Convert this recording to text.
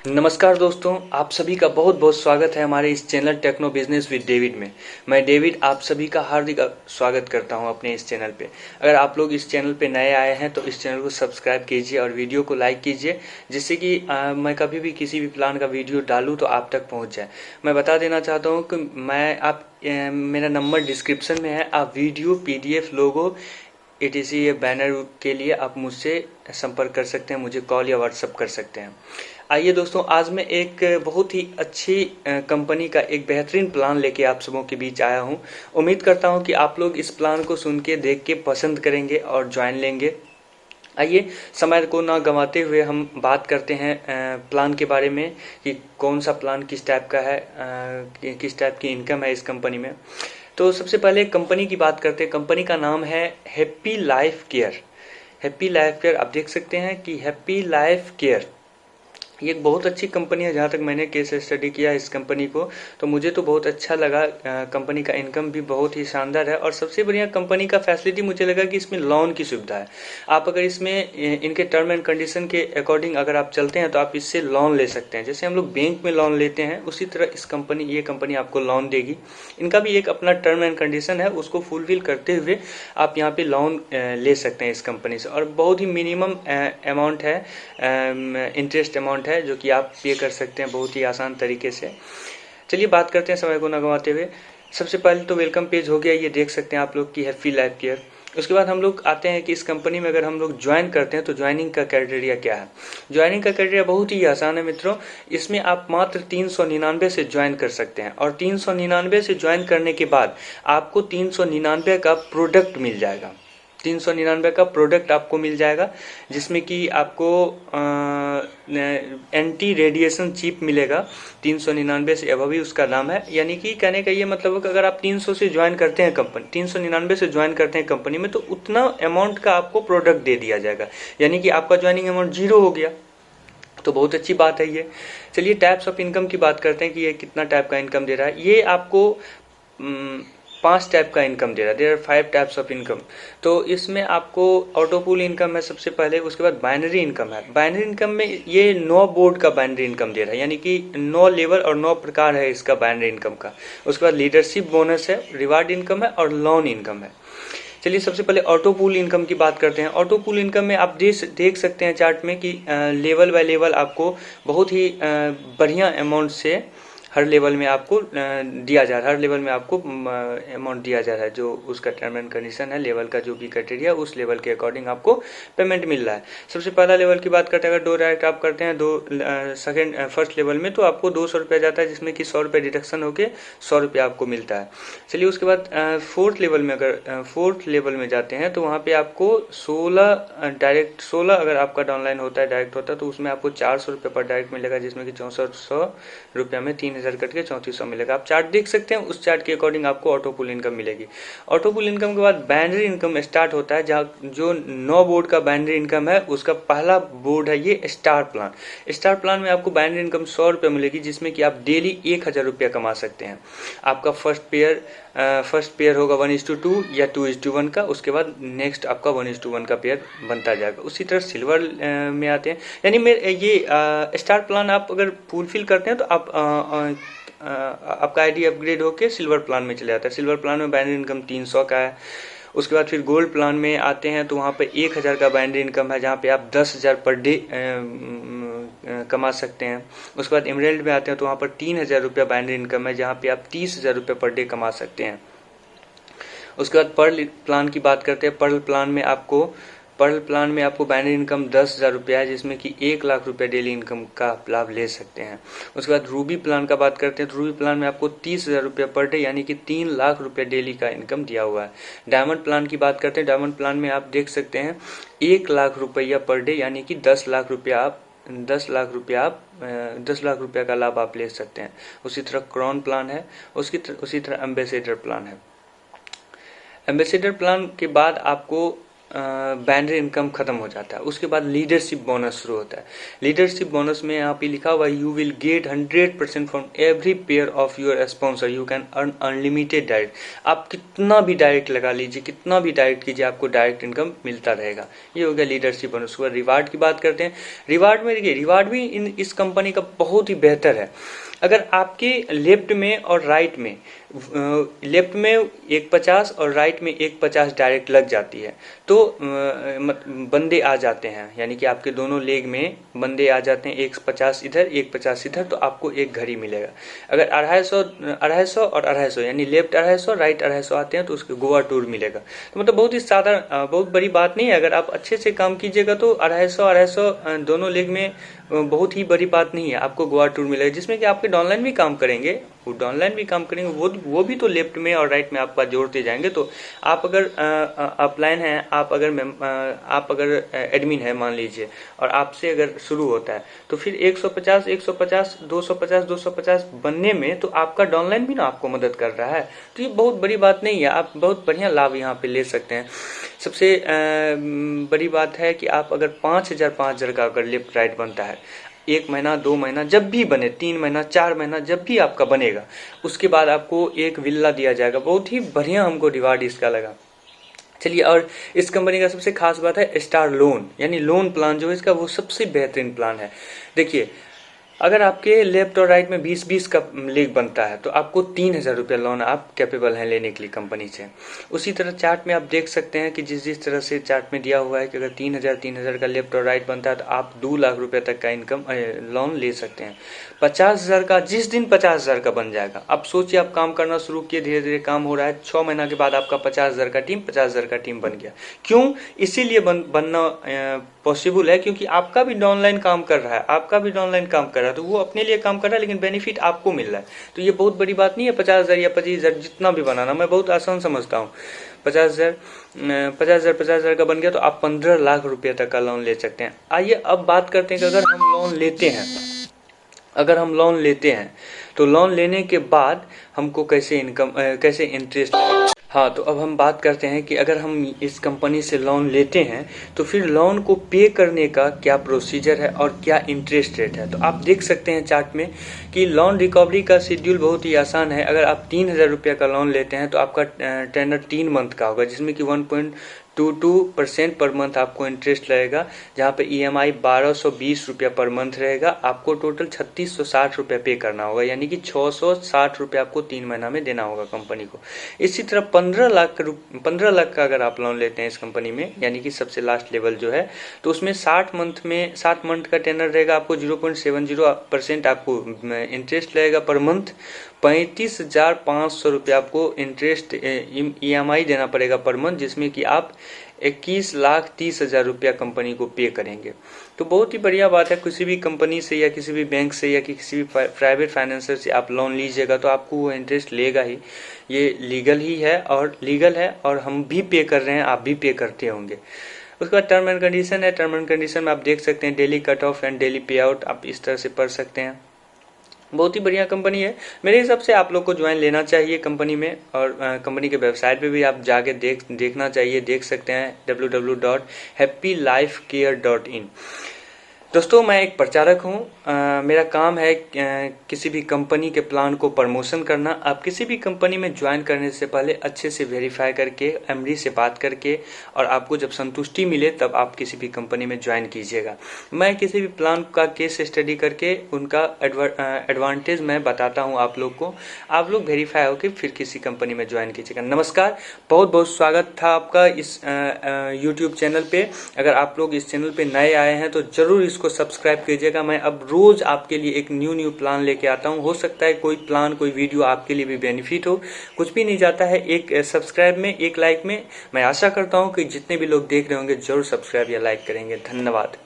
नमस्कार दोस्तों, आप सभी का बहुत बहुत स्वागत है हमारे इस channel techno business with David में। मैं डेविड आप सभी का हार्दिक स्वागत करता हूं अपने इस चैनल पे। अगर आप लोग इस चैनल पे नए आए हैं तो इस चैनल को सब्सक्राइब कीजिए और वीडियो को लाइक कीजिए, जिससे कि मैं कभी भी किसी भी प्लान का वीडियो डालूं तो आप तक पहुंच जाए। मैं बता देना चाहता हूँ कि मेरा नंबर डिस्क्रिप्शन में है। आप वीडियो, PDF, लोगो etc ये बैनर के लिए आप मुझसे संपर्क कर सकते हैं, मुझे कॉल या व्हाट्सअप कर सकते हैं। आइए दोस्तों, आज मैं एक बहुत ही अच्छी कंपनी का एक बेहतरीन प्लान लेके आप सबों के बीच आया हूं। उम्मीद करता हूं कि आप लोग इस प्लान को सुन के, देख के पसंद करेंगे और ज्वाइन लेंगे। आइए, समय को ना गंवाते हुए हम बात करते हैं प्लान के बारे में कि कौन सा प्लान किस टाइप का है, किस टाइप की इनकम है इस कंपनी में। तो सबसे पहले कंपनी की बात करते हैं। कंपनी का नाम है happy life care. Happy life care, आप देख सकते हैं कि हैप्पी लाइफ केयर ये एक बहुत अच्छी कंपनी है। जहाँ तक मैंने केस स्टडी किया इस कंपनी को, तो मुझे तो बहुत अच्छा लगा। कंपनी का इनकम भी बहुत ही शानदार है और सबसे बढ़िया कंपनी का फैसिलिटी मुझे लगा कि इसमें लोन की सुविधा है। आप अगर इसमें इनके टर्म एंड कंडीशन के अकॉर्डिंग अगर आप चलते हैं तो आप इससे लोन ले सकते हैं। जैसे हम लोग बैंक में लोन लेते हैं, उसी तरह ये कंपनी आपको लोन देगी। इनका भी एक अपना टर्म एंड कंडीशन है, उसको फुलफिल करते हुए आप यहाँ पे लोन ले सकते हैं इस कंपनी से। और बहुत ही मिनिमम अमाउंट है, इंटरेस्ट अमाउंट है, जो कि आप पे कर सकते हैं बहुत ही आसान तरीके से। चलिए बात करते हैं समय को न गंवाते हुए। सबसे पहले तो वेलकम पेज हो गया, ये देख सकते हैं आप लोग की हैप्पी लाइफ केयर। उसके बाद हम लोग आते हैं कि इस कंपनी में अगर हम लोग ज्वाइन करते हैं तो ज्वाइनिंग का क्राइटेरिया क्या है। ज्वाइनिंग का क्राइटेरिया बहुत ही आसान है मित्रों। इसमें आप मात्र 399 से ज्वाइन कर सकते हैं और 399 से ज्वाइन करने के बाद आपको 399 का प्रोडक्ट मिल जाएगा। 399 का प्रोडक्ट आपको मिल जाएगा, जिसमें कि आपको एंटी रेडिएशन चिप मिलेगा। 399 से अबव ही उसका नाम है। यानी कि कहने का ये मतलब है कि अगर आप 300 से ज्वाइन करते हैं कंपनी, 399 से ज्वाइन करते हैं कंपनी में, तो उतना अमाउंट का आपको प्रोडक्ट दे दिया जाएगा। यानी कि आपका ज्वाइनिंग अमाउंट 0 हो गया, तो बहुत अच्छी बात है ये। चलिए टाइप्स ऑफ इनकम की बात करते हैं कि ये कितना टाइप का इनकम दे रहा है। ये आपको 5 टाइप का इनकम दे रहा है। There are 5 types of income. तो इसमें आपको ऑटो पूल इनकम है सबसे पहले, उसके बाद बाइनरी इनकम है। बाइनरी इनकम में ये 9 बोर्ड का बाइनरी इनकम दे रहा है, यानी कि 9 लेवल और 9 प्रकार है इसका बाइनरी इनकम का। उसके बाद लीडरशिप बोनस है, रिवार्ड इनकम है और लोन इनकम है। चलिए सबसे पहले ऑटो पूल इनकम की बात करते हैं। ऑटो पूल इनकम में आप देख सकते हैं चार्ट में कि लेवल बाय लेवल आपको बहुत ही बढ़िया अमाउंट से हर लेवल में आपको दिया जा रहा है। हर लेवल में आपको अमाउंट दिया जा रहा है, जो उसका टर्म एंड कंडीशन है, लेवल का जो भी क्राइटेरिया, उस लेवल के अकॉर्डिंग आपको पेमेंट मिल रहा है। सबसे पहला लेवल की बात करते हैं, अगर 2 डायरेक्ट आप करते हैं फर्स्ट लेवल में, तो आपको 200 रुपया जाता है, जिसमें कि 100 रुपये डिडक्शन होकर 100 रुपया आपको मिलता है। चलिए उसके बाद फोर्थ लेवल में, अगर फोर्थ लेवल में जाते हैं तो वहाँ पे आपको 16 अगर आपका डाउनलाइन होता है, डायरेक्ट होता है, तो उसमें आपको 400 रुपये पर डायरेक्ट मिलेगा, जिसमें कि 6400 रुपया में 3000 कट के 3400 मिलेगा। आप चार्ट देख सकते हैं, उस चार्ट के अकॉर्डिंग आपको ऑटो पूल इनकम मिलेगी। ऑटो पूल इनकम के बाद बाइनरी इनकम स्टार्ट होता है, जहाँ जो 9 बोर्ड का बाइनरी इनकम है, उसका पहला बोर्ड है ये स्टार प्लान। स्टार प्लान में आपको बाइनरी इनकम 100 रुपये मिलेगी, जिसमें कि आप डेली 1000 रुपया कमा सकते हैं। आपका फर्स्ट पेयर होगा 1:2 या 2:1 का। उसके बाद नेक्स्ट आपका 1:1 का पेयर बनता जाएगा। उसी तरह सिल्वर में आते हैं, यानी ये स्टार प्लान आप अगर फुलफिल करते हैं तो आपका आईडी अपग्रेड होके सिल्वर प्लान में चले जाता है। सिल्वर प्लान में बाइनरी इनकम 300 का है। उसके बाद फिर गोल्ड प्लान में आते हैं तो वहाँ पे 1000 का बाइनरी इनकम है, जहाँ पे आप 10,000 पर डे कमा सकते हैं। उसके बाद एमराल्ड में आते हैं तो वहाँ पर 3000 रुपया बाइनरी इनकम है, जहाँ पे आप 30,000 रुपये पर डे कमा सकते हैं। उसके बाद पर्ल प्लान की बात करते हैं। पर्ल प्लान में आपको बाइनरी इनकम 10,000 रुपया है, जिसमें कि 1,00,000 रुपया डेली इनकम का लाभ ले सकते हैं। उसके बाद रूबी प्लान का बात करते हैं तो रूबी प्लान में आपको 30,000 रुपया पर डे, यानी कि 3,00,000 रुपया डेली का इनकम दिया हुआ है। डायमंड प्लान की बात करते हैं। डायमंड प्लान में आप देख सकते हैं 1,00,000 रुपया पर डे, यानी कि 10,00,000 रुपया का लाभ आप ले सकते हैं। उसी तरह क्राउन प्लान है, उसी तरह एम्बेसडर प्लान है। एम्बेसडर प्लान के बाद आपको बैनर इनकम खत्म हो जाता है। उसके बाद लीडरशिप बोनस शुरू होता है। लीडरशिप बोनस में यहाँ पे लिखा हुआ है you will get 100% from every pair of your sponsor, you can earn unlimited direct. आप कितना भी डायरेक्ट लगा लीजिए, कितना भी डायरेक्ट कीजिए, आपको डायरेक्ट इनकम मिलता रहेगा। ये हो गया लीडरशिप बोनस। उसके बाद रिवार्ड की बात करते हैं। रिवार्ड में देखिए, रिवार्ड भी इस कंपनी का बहुत ही बेहतर है। अगर आपके लेफ्ट में और राइट में, लेफ्ट में 150 और राइट में 150 डायरेक्ट लग जाती है तो बंदे आ जाते हैं, यानी कि आपके दोनों लेग में बंदे आ जाते हैं, 150 इधर 150 इधर, तो आपको एक घड़ी मिलेगा। अगर 250 और 250 यानी लेफ्ट 250 राइट 250 आते हैं तो उसके गोवा टूर मिलेगा। तो मतलब बहुत ही साधारण, बहुत बड़ी बात नहीं है। अगर आप अच्छे से काम कीजिएगा तो 250 दोनों लेग में बहुत ही बड़ी बात नहीं है, आपको गोवा टूर मिलेगा, जिसमें कि आपके डाउनलाइन भी काम करेंगे, वो डाउनलाइन भी काम करेंगे, वो भी तो लेफ्ट में और राइट में आपका जोड़ते जाएंगे। तो आप अगर अपलाइन हैं, आप अगर एडमिन है मान लीजिए, और आपसे अगर शुरू होता है तो फिर 150 150 250 250 बनने में तो आपका डाउनलाइन भी ना आपको मदद कर रहा है। तो ये बहुत बड़ी बात नहीं है, आप बहुत बढ़िया लाभ यहाँ पे ले सकते हैं। सबसे बड़ी बात है कि आप अगर 5,000 का अगर लेफ्ट राइट बनता है, 1 महीना 2 महीना जब भी बने, 3 महीना 4 महीना जब भी आपका बनेगा, उसके बाद आपको एक विला दिया जाएगा। बहुत ही बढ़िया हमको रिवार्ड इसका लगा। चलिए, और इस कंपनी का सबसे खास बात है स्टार लोन, यानी लोन प्लान जो है इसका वो सबसे बेहतरीन प्लान है। देखिए, अगर आपके लेफ्ट और राइट में 20-20 का लेग बनता है तो आपको 3,000 रुपया लोन आप कैपेबल हैं लेने के लिए कंपनी से। उसी तरह चार्ट में आप देख सकते हैं कि जिस तरह से चार्ट में दिया हुआ है कि अगर 3,000 का लेफ्ट और राइट बनता है तो आप 2 लाख रुपये तक का इनकम लोन ले सकते हैं। 50,000 का, जिस दिन 50,000 का बन जाएगा, आप सोचिए, आप काम करना शुरू किए, धीरे धीरे काम हो रहा है, 6 महीना के बाद आपका 50,000 का टीम 50,000 का टीम बन गया। क्यों? इसीलिए बनना पॉसिबल है क्योंकि आपका भी डाउनलाइन काम कर रहा है, आपका भी डाउनलाइन काम कर रहा है, तो वो अपने लिए काम कर रहा है लेकिन बेनिफिट आपको मिल रहा है। तो ये बहुत बड़ी बात नहीं है 50,000 या 25,000 जितना भी बनाना, मैं बहुत आसान समझता हूँ। 50,000 का बन गया तो आप 15 लाख रुपये तक का लोन ले सकते हैं। आइए अब बात करते हैं कि अगर हम लोन लेते हैं तो लोन लेने के बाद हमको कैसे इंटरेस्ट। हाँ, तो अब हम बात करते हैं कि अगर हम इस कंपनी से लोन लेते हैं तो फिर लोन को पे करने का क्या प्रोसीजर है और क्या इंटरेस्ट रेट है। तो आप देख सकते हैं चार्ट में कि लोन रिकवरी का शेड्यूल बहुत ही आसान है। अगर आप 3,000 रुपये का लोन लेते हैं तो आपका टेनर 3 मंथ का होगा, जिसमें कि 1.22% पर मंथ आपको इंटरेस्ट लगेगा, जहाँ पे EMI 1,220 रुपया पर मंथ रहेगा। आपको टोटल 3,660 रुपया पे करना होगा, यानी कि 660 रुपया आपको 3 महीना में देना होगा कंपनी को। इसी तरह 15 लाख का अगर आप लोन लेते हैं इस कंपनी में, यानी कि सबसे लास्ट लेवल जो है, तो उसमें 7 मंथ का टेनर रहेगा, आपको 0.70% आपको इंटरेस्ट लगेगा पर मंथ। 35,500 रुपया आपको इंटरेस्ट EMI देना पड़ेगा पर मंथ, जिसमें कि आप 21,30,000 रुपया कंपनी को पे करेंगे। तो बहुत ही बढ़िया बात है, किसी भी कंपनी से या किसी भी बैंक से या किसी भी प्राइवेट फाइनेंसर से आप लोन लीजिएगा तो आपको वो इंटरेस्ट लेगा ही। ये लीगल है और हम भी पे कर रहे हैं, आप भी पे करते होंगे। उसके बाद टर्म एंड कंडीशन है। टर्म एंड कंडीशन में आप देख सकते हैं daily cut off and daily पे आउट, आप इस तरह से पढ़ सकते हैं। बहुत ही बढ़िया कंपनी है, मेरे हिसाब से आप लोग को ज्वाइन लेना चाहिए कंपनी में। और कंपनी के वेबसाइट पे भी आप जाके देखना चाहिए, देख सकते हैं www.happylifecare.in। दोस्तों, मैं एक प्रचारक हूँ, मेरा काम है किसी भी कंपनी के प्लान को प्रमोशन करना। आप किसी भी कंपनी में ज्वाइन करने से पहले अच्छे से वेरीफाई करके, एमडी से बात करके, और आपको जब संतुष्टि मिले तब आप किसी भी कंपनी में ज्वाइन कीजिएगा। मैं किसी भी प्लान का केस स्टडी करके उनका एडवांटेज मैं बताता हूँ आप लोग को, आप लोग वेरीफाई होकर फिर किसी कंपनी में ज्वाइन कीजिएगा। नमस्कार, बहुत बहुत स्वागत था आपका इस यूट्यूब चैनल पे। अगर आप लोग इस चैनल पे नए आए हैं तो जरूर इसको सब्सक्राइब कीजिएगा। मैं अब रोज आपके लिए एक न्यू प्लान लेके आता हूं। हो सकता है कोई प्लान, कोई वीडियो आपके लिए भी बेनिफिट हो, कुछ भी नहीं जाता है एक सब्सक्राइब में, एक लाइक में। मैं आशा करता हूं कि जितने भी लोग देख रहे होंगे जरूर सब्सक्राइब या लाइक करेंगे। धन्यवाद।